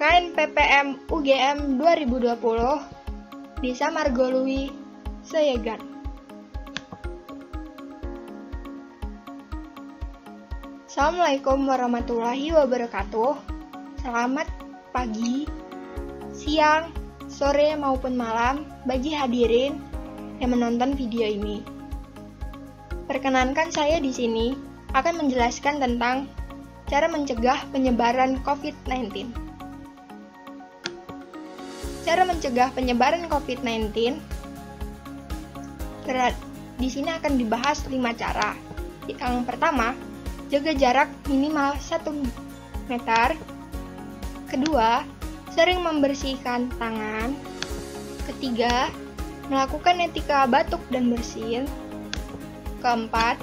KNPPM UGM 2020, Desa Margolui, Seyegan. Assalamualaikum warahmatullahi wabarakatuh. Selamat pagi, siang, sore maupun malam bagi hadirin yang menonton video ini. Perkenankan saya di sini akan menjelaskan tentang cara mencegah penyebaran COVID-19. Cara mencegah penyebaran COVID-19 di sini akan dibahas 5 cara. Yang pertama, jaga jarak minimal 1 meter. Kedua, sering membersihkan tangan. Ketiga, melakukan etika batuk dan bersin. Keempat,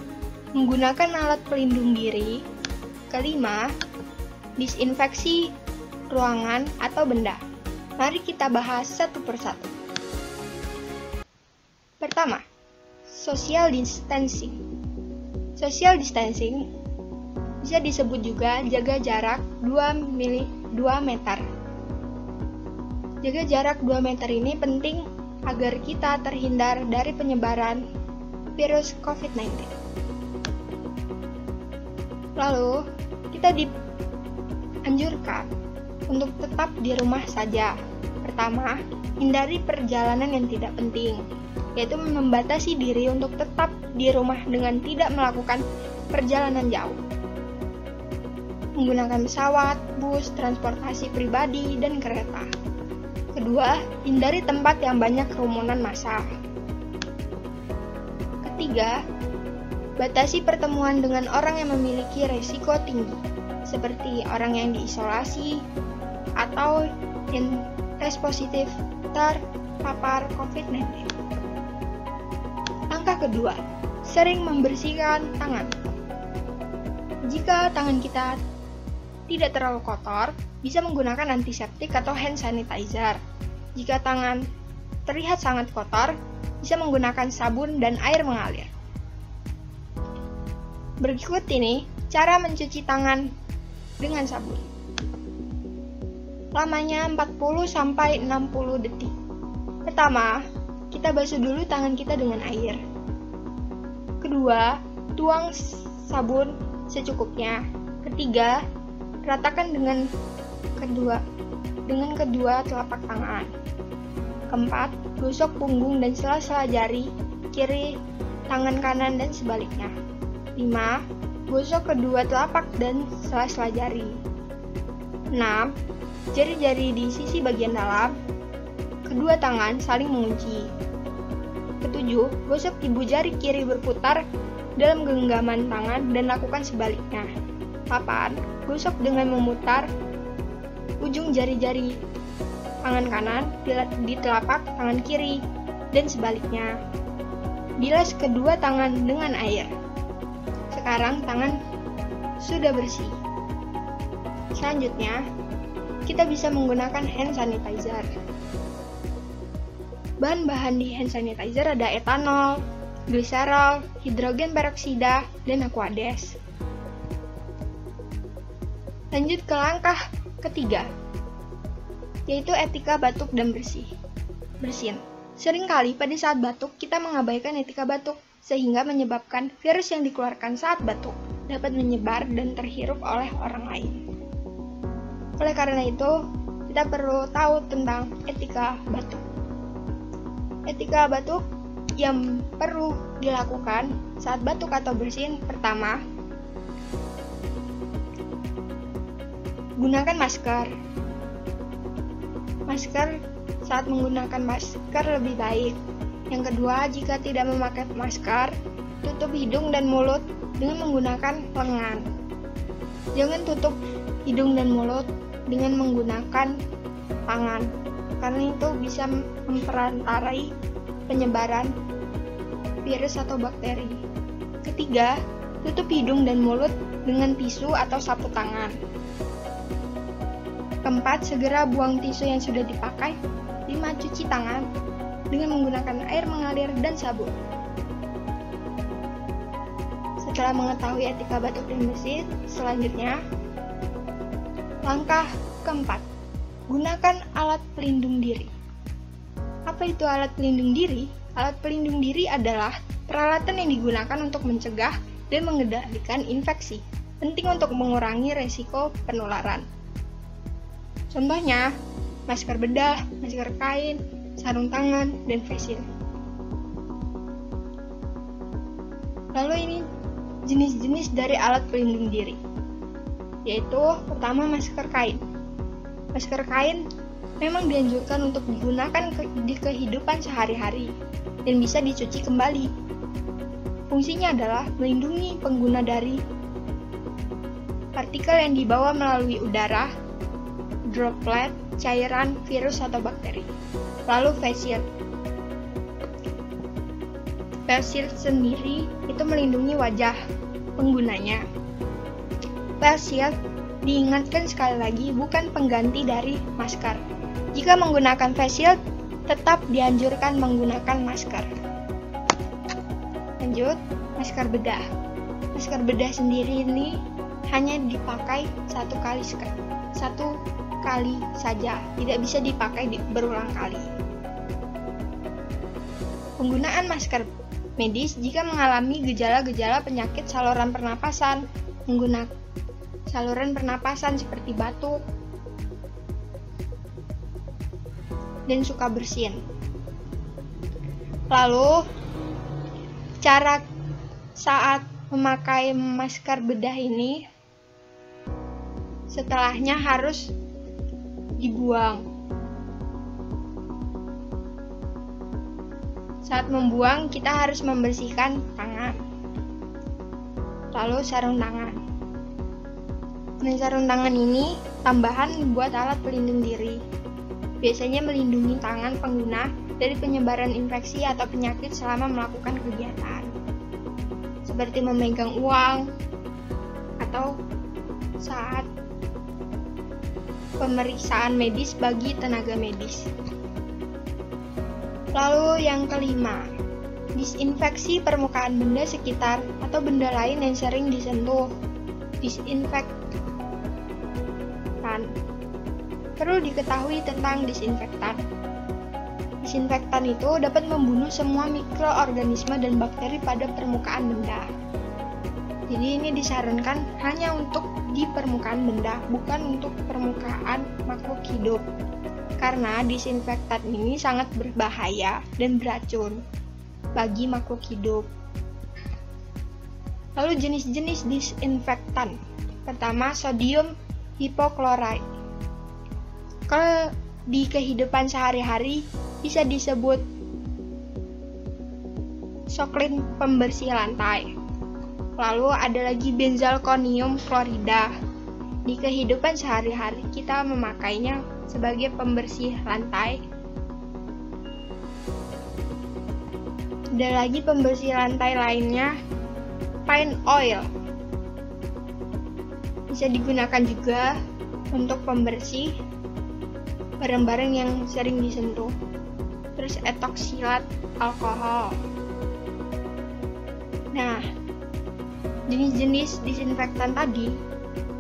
menggunakan alat pelindung diri. Kelima, disinfeksi ruangan atau benda. Mari kita bahas satu persatu. Pertama, social distancing. Social distancing bisa disebut juga jaga jarak 2 meter. Jaga jarak 2 meter ini penting agar kita terhindar dari penyebaran virus COVID-19. Lalu, kita dianjurkan untuk tetap di rumah saja. Pertama, hindari perjalanan yang tidak penting, yaitu membatasi diri untuk tetap di rumah dengan tidak melakukan perjalanan jauh. Menggunakan pesawat, bus, transportasi pribadi, dan kereta. Kedua, hindari tempat yang banyak kerumunan massa. Ketiga, batasi pertemuan dengan orang yang memiliki risiko tinggi, seperti orang yang diisolasi atau yang tes positif terpapar COVID-19. Langkah kedua, sering membersihkan tangan. Jika tangan kita tidak terlalu kotor, bisa menggunakan antiseptik atau hand sanitizer. Jika tangan terlihat sangat kotor, bisa menggunakan sabun dan air mengalir. Berikut ini cara mencuci tangan dengan sabun. Lamanya 40-60 detik. Pertama, kita basuh dulu tangan kita dengan air. Kedua, tuang sabun secukupnya. Ketiga, ratakan dengan kedua telapak tangan. Keempat, gosok punggung dan sela-sela jari kiri tangan kanan dan sebaliknya. 5. Gosok kedua telapak dan sela-sela jari. 6. Jari-jari di sisi bagian dalam. Kedua tangan saling mengunci. 7. Gosok ibu jari kiri berputar dalam genggaman tangan dan lakukan sebaliknya. 8. Gosok dengan memutar ujung jari-jari tangan kanan di telapak tangan kiri dan sebaliknya. Bilas kedua tangan dengan air. Sekarang tangan sudah bersih. Selanjutnya, kita bisa menggunakan hand sanitizer. Bahan-bahan di hand sanitizer ada etanol, gliserol, hidrogen peroksida, dan aquades. Lanjut ke langkah ketiga, yaitu etika batuk dan bersin. Seringkali pada saat batuk, kita mengabaikan etika batuk, sehingga menyebabkan virus yang dikeluarkan saat batuk dapat menyebar dan terhirup oleh orang lain. Oleh karena itu, kita perlu tahu tentang etika batuk. Etika batuk yang perlu dilakukan saat batuk atau bersin. Pertama, gunakan masker. Masker saat menggunakan masker lebih baik. Yang kedua, jika tidak memakai masker, tutup hidung dan mulut dengan menggunakan lengan. Jangan tutup hidung dan mulut dengan menggunakan tangan, karena itu bisa memperantarai penyebaran virus atau bakteri. Ketiga, tutup hidung dan mulut dengan tisu atau sapu tangan. Keempat, segera buang tisu yang sudah dipakai. 5. Cuci tangan dengan menggunakan air mengalir dan sabun. Setelah mengetahui etika batuk dan bersin, selanjutnya langkah keempat, Gunakan alat pelindung diri. Apa itu alat pelindung diri? Alat pelindung diri adalah peralatan yang digunakan untuk mencegah dan mengendalikan infeksi. Penting untuk mengurangi resiko penularan. Contohnya, masker bedah, masker kain, sarung tangan, dan face shield. Lalu ini jenis-jenis dari alat pelindung diri, yaitu pertama masker kain. Masker kain memang dianjurkan untuk digunakan di kehidupan sehari-hari dan bisa dicuci kembali. Fungsinya adalah melindungi pengguna dari partikel yang dibawa melalui udara, droplet, cairan, virus, atau bakteri. Lalu face shield. Face shield sendiri itu melindungi wajah penggunanya. Face shield diingatkan sekali lagi bukan pengganti dari masker. Jika menggunakan face shield, tetap dianjurkan menggunakan masker. Lanjut, masker bedah. Masker bedah sendiri ini hanya dipakai satu kali saja, tidak bisa dipakai berulang kali. Penggunaan masker medis jika mengalami gejala-gejala penyakit saluran pernapasan, menggunakan saluran pernapasan seperti batuk dan suka bersin. Lalu, cara saat memakai masker bedah ini, setelahnya harus dibuang. Saat membuang, kita harus membersihkan tangan. Lalu sarung tangan. Nah, sarung tangan ini tambahan buat alat pelindung diri. Biasanya melindungi tangan pengguna dari penyebaran infeksi atau penyakit selama melakukan kegiatan, seperti memegang uang atau saat pemeriksaan medis bagi tenaga medis. Lalu yang kelima, disinfeksi permukaan benda sekitar atau benda lain yang sering disentuh. Disinfektan. Perlu diketahui tentang disinfektan. Disinfektan itu dapat membunuh semua mikroorganisme dan bakteri pada permukaan benda. Jadi ini disarankan hanya untuk di permukaan benda, bukan untuk permukaan makhluk hidup. Karena disinfektan ini sangat berbahaya dan beracun bagi makhluk hidup. Lalu jenis-jenis disinfektan. Pertama, sodium hipochlorite. Kalau di kehidupan sehari-hari bisa disebut soklin pembersih lantai. Lalu ada lagi benzalkonium klorida. Di kehidupan sehari-hari kita memakainya sebagai pembersih lantai. Ada lagi pembersih lantai lainnya, pine oil. Bisa digunakan juga untuk pembersih barang-barang yang sering disentuh. Terus etoksilat alkohol. Nah, jenis-jenis disinfektan tadi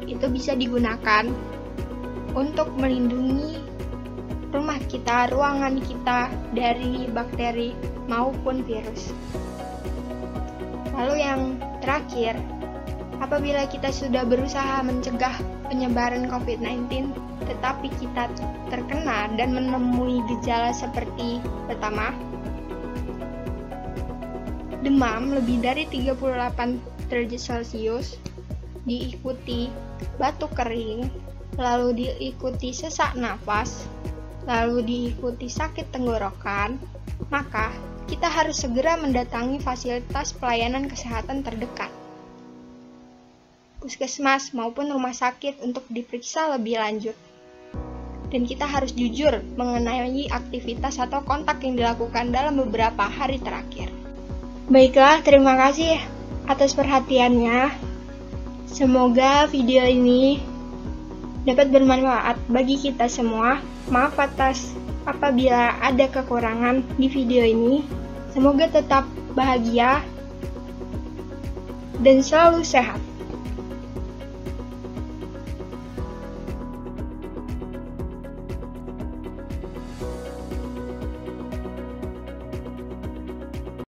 itu bisa digunakan untuk melindungi rumah kita, ruangan kita dari bakteri maupun virus. Lalu yang terakhir, apabila kita sudah berusaha mencegah penyebaran COVID-19, tetapi kita terkena dan menemui gejala seperti pertama, demam lebih dari 38 derajat Celcius, diikuti batuk kering, lalu diikuti sesak nafas, lalu diikuti sakit tenggorokan, maka kita harus segera mendatangi fasilitas pelayanan kesehatan terdekat, puskesmas maupun rumah sakit untuk diperiksa lebih lanjut. Dan kita harus jujur mengenai aktivitas atau kontak yang dilakukan dalam beberapa hari terakhir. Baiklah, terima kasih atas perhatiannya. Semoga video ini dapat bermanfaat bagi kita semua. Maaf atas apabila ada kekurangan di video ini. Semoga tetap bahagia dan selalu sehat.